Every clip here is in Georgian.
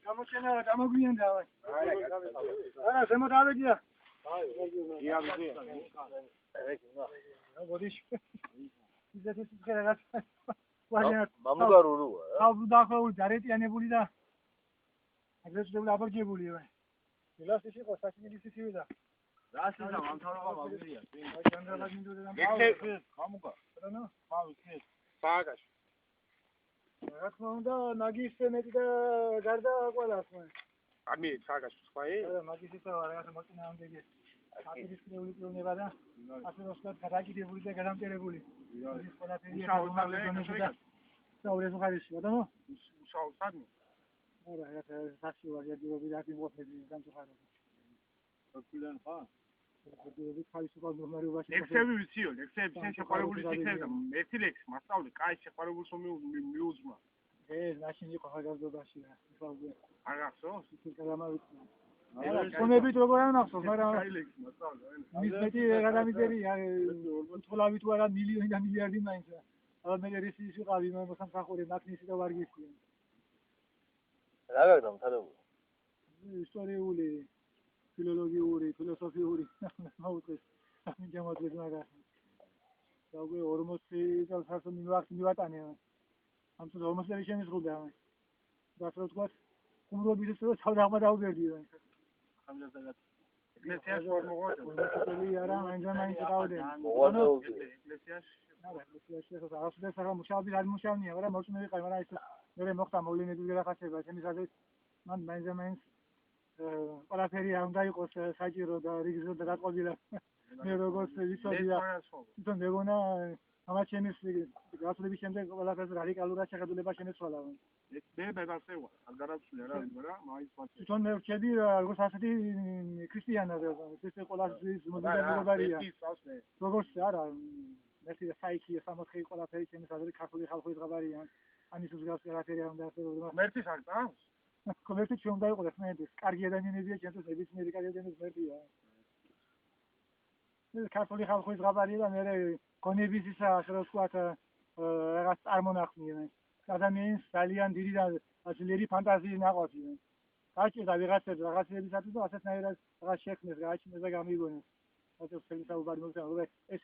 გამოჩენა გამოგვიანდა. არა, ზემოთ ავედია. ბოდიში. ისეთი სიცხე რაღაც. მამუგარურუა. დაახლოებული დარეტიანებული და აგრესიული აბარგებულია. ილასტიში ყო საჭმელი სიცივე და რას ისა მამთავრობა მაგზია. მამუგა. რა მავიქეთ. სააგაში. რა თქმა უნდა, მაგის მეტი და გარდა ყველას. ამი სააგაში სხვაი? არა, მაგის ისე რაღაც მოწინააღმდეგე. აკირის პრეუნება და ასე როსკად გადაგიდებული და გადამტერებული. ის ყველაფერი საუბრეს მხარეში, ბატონო? უსაუბრად. არა, რა სასივა ჯერჯერობით აქ იმყოფები განსახადო. ოქილან ხა? ჯერჯერობით ხალისობა ნორმალობაში. ლექსები ვიციო, ლექსები შენ შეყვარებული სიცხეზე და ერთი ლექსი მასწავლე, კაი შეყვარებულს მიუძმა. ეს მაშინ იყო ხაგაზობაში რა. არ გახსოვს? ისე გამავიწყდა. არა, ხომებით როგორ ანახსოვს, მაგრამ კაი ლექსი მასწავლე. მის მეტი გადამიწერია, თულავით თუ არა მილიონი და მილიარდი მაინც. αλλά მე რისი ის ვიყავი, მე მოსამსახურე მაქნისი და ვარგისი. რა გაგდა მთავრობა? ისტორიული, ფილოლოგიური, ფილოსოფიური, მოუწეს. ამი გამოწეს მაგას. და უკვე 40 წელს ასე მივატანე. ამ თუ 40 წელი შემიზღუდა. და ასე ვთქვათ, უმრობის ისე თავდაღმა დაუბერდი. ხამჯერდაგაც. ეკლესიაში ვერ მოღვაწე. არა, მაინც დავდე. ეკლესიაში არა, ეკლესიაში ახლა ახლა მუშაობი არ მუშავნია, მაგრამ მოწმე ვიყავი, მაგრამ ის მე მოხდა მოვლენების გადახასება, ჩემის აზრით, მან მაინც ყველაფერი არ უნდა იყოს საჭირო და რიგზე დაკავებილა. მე როგორც ვიცოდია, თვითონ მეგონა ამათ ჩემის გასვლების შემდეგ ყველაფერს რადიკალურად შეხედულება შემეცვალა. მე ბებასევა, არ გარაცვლი არა, მაგრამ მაინც ვაცე. თვითონ მე ვrchedi როგორც ასეთი ქრისტიანად, ეს ყველასთვის მოდიდებარია. როგორც არა ერთი საიქი სამოთხე ყველაფერი ჩემის აზრით ქართული ხალხის ღაბარია. ამის უზგავს ყველაფერი არ უნდა ასწავლოს. მერტის არ წავს? კომერცი ჩვენ უნდა იყოს მედის. კარგი ადამიანებია, ჩემთვის ნებისმიერი კარგი ადამიანის მერტია. ეს ქართული ხალხის ღაბარია და მე გონების ისა ასე რომ ვთქვათ რაღაც წარმონახნია. ადამიანის ძალიან დიდი და ძლიერი ფანტაზიის ნაყოფი. გაჭირდა რაღაცებისათვის და ასეთნაირად რაღაც შექმნეს, გააჩინეს და გამიგონეს. ასე ვთქვი საუბარი მოგწევ, ეს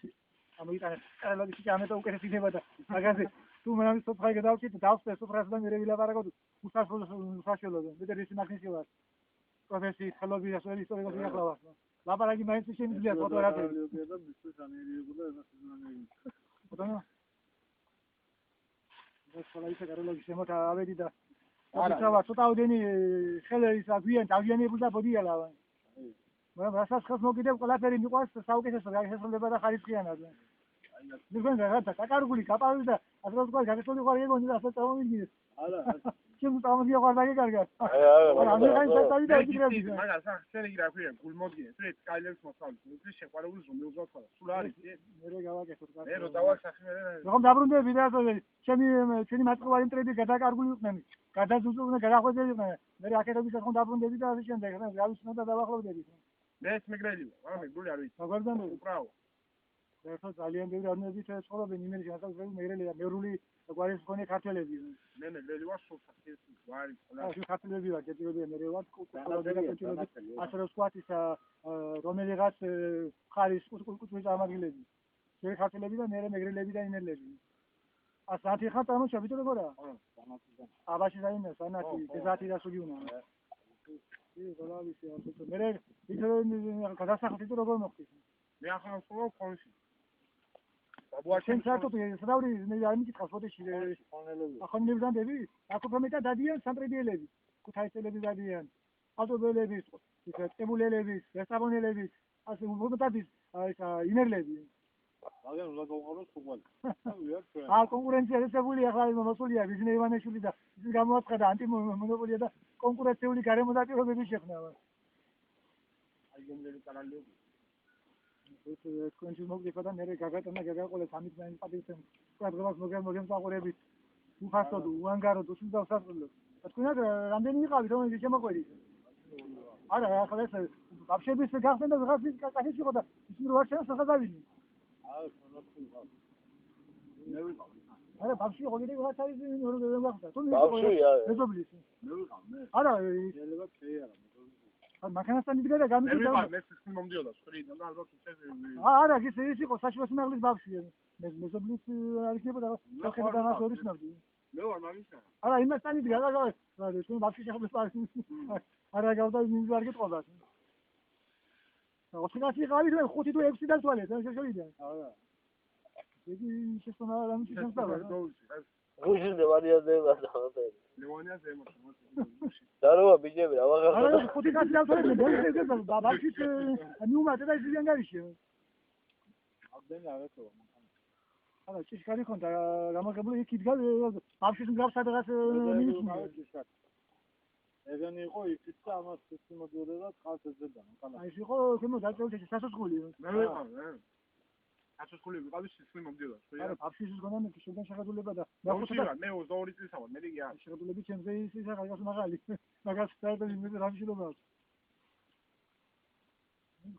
ამოიტანე კარლოვის ჯამეტა უკეთესი იქნება და მაგაზე თუ მანამ სოფხაი გადავჭით დავსწრე სოფრას და მე ვილაპარაკო უსაშველოზე მე რისი მაგნისი ვარ პროფესიის ხელოვანი ასოელი ისტორიკოსი ახლავარ ლაპარაკი მაინც შემიძლია ფოტოგრაფები და მისთვის ანერიგულა ესაა ბატონო ეს ხოლმე კარლოვის შემოთა ავედი და არა ცოტაოდენი ხელერის აგვიან დავიანებულ და ბოდიალა მაგრამ რასაც ხოს მოგიდებ ყველაფერი მიყვარს საუკეთესო გასასრულება და ხარისხიანად მიგონი რაღაცა საკარგული კაპავი და ასე რომ თქვა გასასრული ხარ ეგონი და ასე წამომიგდეს არა ჩემ წამომიგია ხარ და გეკარგა არა ამი ხაი საერთოდ და იქნები მაგას ახლა იგი რა ქვია გულმოდგინე თუ ეს კაილებს მოსავლის ის შეყვარებული ზომი უზოთქვა სულ არის მე გავაკეთოთ კარგი მე რო დავახსახი მე როგორ დაბრუნდები და ჩემი მაწყობარი მტრები გადაკარგული იყვნენ გადაზუსტდნენ გადახვედრიდნენ მე აქედობის ხომ დაბრუნდები და ასე შემდეგ რა გავისმო და დავახლოვდები მე მეგრელია მაგრამ მეგრული არ ვიცი როგორ დამბე უბრალო ახლა ძალიან ბევრი ადამიანები ცხოვრობენ იმერში გასაგზავნე მეგრელია მერული გვარის მქონე ქართველები მე მეგრელი ვარ სულ საქართველოს გვარი ყველა ქართველები ვარ ჯერჯერობით მე ვარ ასე რომ ვთქვათ ის რომელიღაც ხარის კულტურის წარმომადგენლები მე ქართველები და მე მეგრელები და იმერლები ასათი ხარ წარმოშობი თუ როგორა აბაში დაინეს ანათი ზეთი და სულიუნა ის გოლავისი ასე მე ის გადასახდი თუ როგორ მოხდის მე ახლა ვსულო ფონში შენ საერთოდ სადავრი მე არ მიკითხავს ფოტოში ახონებდები აქ უფრო მეტად დადიან სამტრედიელები ქუთაისელები დადიან ალტობელები ისე ტებულელები რესტავრონელები ასე უმეტად ის იმერლები მაგრამ უნდა გავყაროს უყვალ კონკურენცია ესებული ახლა მოსულია ბიზნეს ივანიშვილი და ის გამოაცხადა ანტიმონოპოლია და კონკურენციული გარემოსდატირობები შექმნა აი გემლელი კანალები ეს კონჩი მოგდიფა და მე გაგატანა გაგაყოლე სამით მაინც პატივცემ პროგრამას მოგემსახურებით უფასოდ უანგაროდ უსულდა სასწავლო თქვენად რამდენი იყავით რომ ის შემოყვერით არა ახლა ეს ბავშვების გახსნა და ვიღაცის კაცი იყო და ისინი რო არ შენა სასადავინი არა ბავშვი იყო კიდე ვიღაც არის ვერ ვახსნა. თუ ბავშვია. მეზობლის. მე ვიყავ მე. არა შეიძლება შეი არა. მანქანასთან იდგა და მე გამიგდა. ვიყავ მე სისხლი მომდიოდა სტრიდან და ალბათ უწევი. არა ის იყო საშუალო სიმაღლის ბავშვი. მეზობლის არ იქნებოდა ხელხედან ასე ორის ნავდი. მე ვარ მაგისა. არა იმასთან იდგა და თუ ბავშვი შეხებდეს პარკში. არა გავდა მინდა არ გეტყობა. 400 ყავით მე 5 თუ 6 დათვალეთ ეს შევიდა. არა. იგი შესწონა რამე შემწავა. გუშინდა ვარიაზელა და ხოთე. ლევანიას ემოც. დაროა ბიჭები რა ვაღარ. არა 5 კაცი დავთვალეთ მე ბავშვი მიუმატა და ისიდან გავიშე. აბდენ არათო. არა ჭიშკარი ხონდა გამაგებული იქ იდგა ბავშვის მგავს სადღაც მინიჭი. ეგენი იყო იქით და ამას სიცი მოდიოდა და წყალს ეძებდა მანქანა. აი ეს იყო თემო დაწევრჩა სასოცხული. მე ვიყავ მე. სასოცხული ვიყავი სიცი მომდიოდა. არა ბავშვის გონა მე შეგან შეხედულება და მე 22 წელს ვარ მე იგი არ. შეხედულები ჩემზე ის რაღაც მაღალი. მაგას საერთოდ იმედი რა შეიძლება.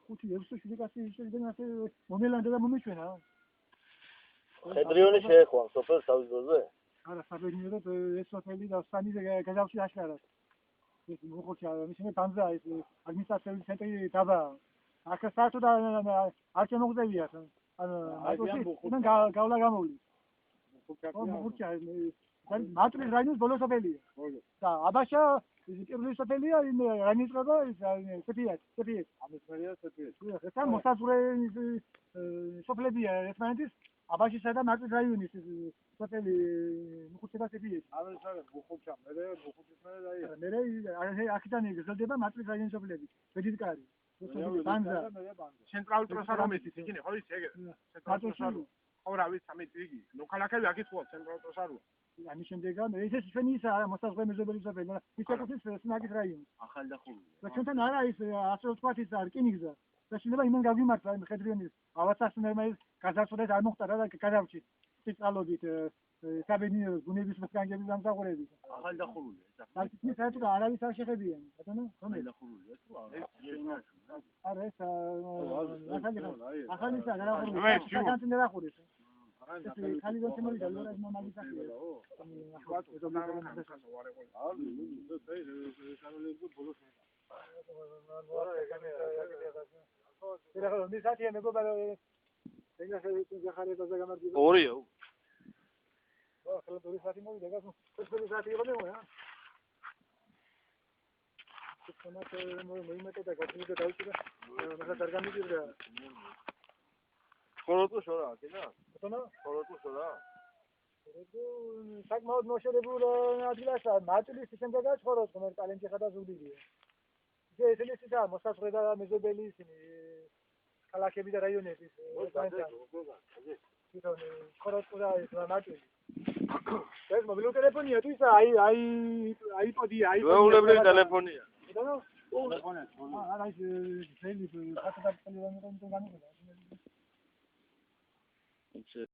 5-6 კაცი შეიძლება ასე მომელანდა და მომიშვენა. ხედრიონი შეეხვა სოფელს თავის დროზე? არა საბედნიეროდ ეს სოფელი და სანიზე გადავში აშკარად. ეს მოხოჩა მისიმე თანზა ეს ადმინისტრაციული ცენტრი დაბა. აქ საერთოდ არ შემოგვდევია. ანუ გავლა გამოვლი. მოხოჩა მატრის რაიონის ბოლო სოფელია. და აბაშა პირველი სოფელია რაიონის ყობა სეფიეთ. ამის მერია სეფიეთ. ეს მოსაზღვრე სოფლებია ერთმანეთის აბაშისა და მატრის რაიონის სოფელი მოხუჩა და სეფიეთ. ამის მერე მოხუჩა მერე მოხუჩის მერე რაიონი. მერე აქედან იგრძელდება მატრის რაიონის სოფლები. ბედიტკარი. ბანზა. ცენტრალური ტროსარომის იქინე ხო ის ეგ. ცენტრალური ტროსარო. ხო რა ვიცი ამით იგი. ნუ ქალაქები აქ იყო ცენტრალური ტროსარო. ამის შემდეგა ეს ჩვენი ის მოსაზღვრე მეზობელი სოფელი, მაგრამ ის ეკუთვნის სნაგის რაიონს. ახალი დახურული. და ჩვენთან არა ის ასე ვთქვათ ის რკინიგზა. და შეიძლება იმენ გავიმართლა იმ ხედრიონის ავაცასნერმა ის გაზარწმუნდეთ არ მოხდა და გადავჭით სიწყალობით საბედნიერო ბუნების მოსგანგების დამსახურებით. ახალი დახურული ეს. საერთოდ საერთოდ არავის არ შეხებიან, ბატონო? ახალი დახურული ეს თუ არა? არა ეს ახალისა გადახურული. საკანტინე დახურეს. ეს ხალი და თემური და ლორას მომალის ახლა. ორიო. ახლა დორი საათი მოვიდა გასულ. ეს დორი საათი იყო მე რა. თუმცა მოიმეტა და გაჩნდა დაუჭირა. მაგას არ გამიგირდა. ხოროტო შორა, კენა? ბატონო? ხოროტო შორა. საკმაოდ მოშორებულ ადგილასაა. მატრის შემდეგაც ხოროტო მე ტალენტი ხდა ზუგდიდია. ეს ისაა მოსაზღვრე და მეზობელი ისინი ქალაქები და რაიონები ის ხოროტო და ეს მატრი. ეს მობილური ტელეფონია თუ ისა აიპოდია ვეულებრივი ტელეფონია. ბატონო? არა ის ძელი ფოტო და ტელეფონი რომ განიგება.